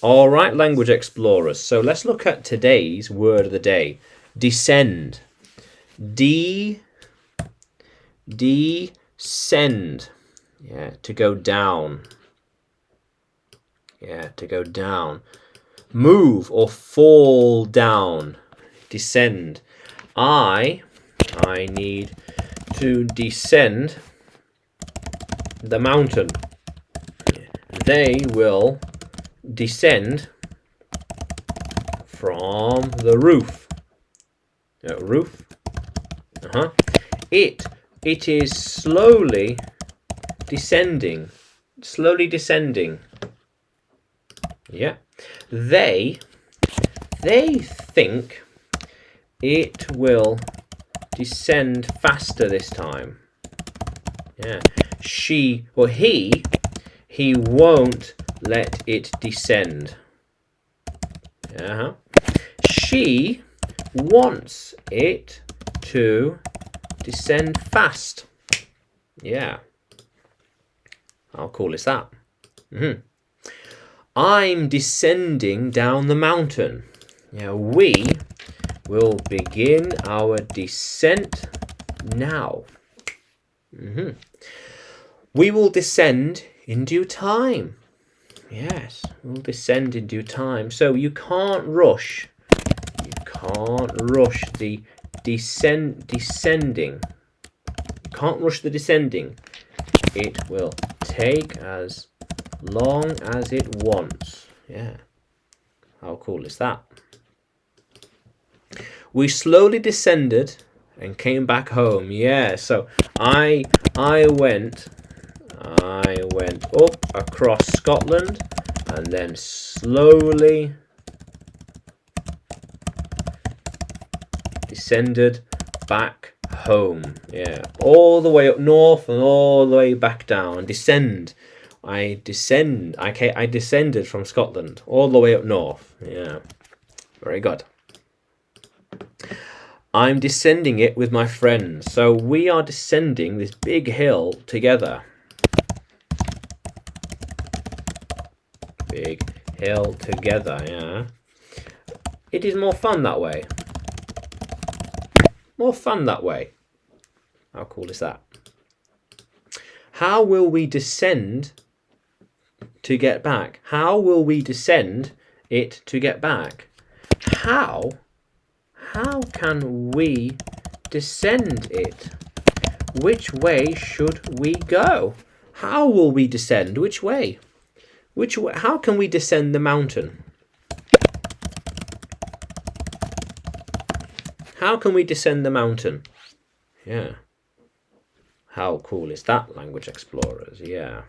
All right, language explorers. So let's look at today's word of the day. Descend. Descend. Yeah, to go down. Yeah, to go down. Move or fall down. Descend. I need to descend the mountain. They will descend from the roof. Roof. It is slowly descending. Slowly descending. Yeah. They think it will descend faster this time. Yeah. She or he won't let it descend. She wants it to descend fast. Yeah. How cool is that? I'm descending down the mountain. Yeah, we will begin our descent now. We will descend in due time. Yes, we'll descend in due time. So you can't rush. You can't rush the descending. You can't rush the descending. It will take as long as it wants. Yeah. How cool is that? We slowly descended and came back home. Yeah, so I went up across Scotland and then slowly descended back home. Yeah, all the way up north and all the way back down. Descend. I descended from Scotland all the way up north. Yeah, very good. I'm descending it with my friends. So we are descending this big hill together. Big hill together, yeah. It is more fun that way. More fun that way. How cool is that? How will we descend to get back? How will we descend it to get back? How can we descend it? Which way should we go? How will we descend? Which way? Which way? How can we descend the mountain? How can we descend the mountain? Yeah. How cool is that, language explorers? Yeah.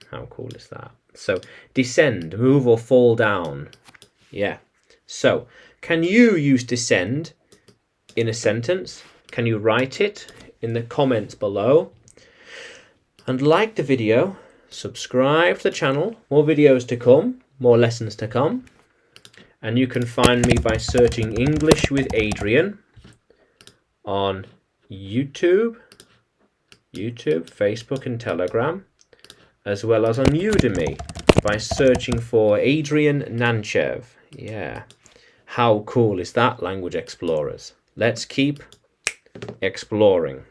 How cool is that? So, descend, move or fall down. Yeah. So, can you use descend in a sentence? Can you write it in the comments below? And like the video, subscribe to the channel. More videos to come, more lessons to come. And you can find me by searching English with Adrian on YouTube, Facebook and Telegram, as well as on Udemy by searching for Adrian Nanchev. Yeah. How cool is that, language explorers? Let's keep exploring.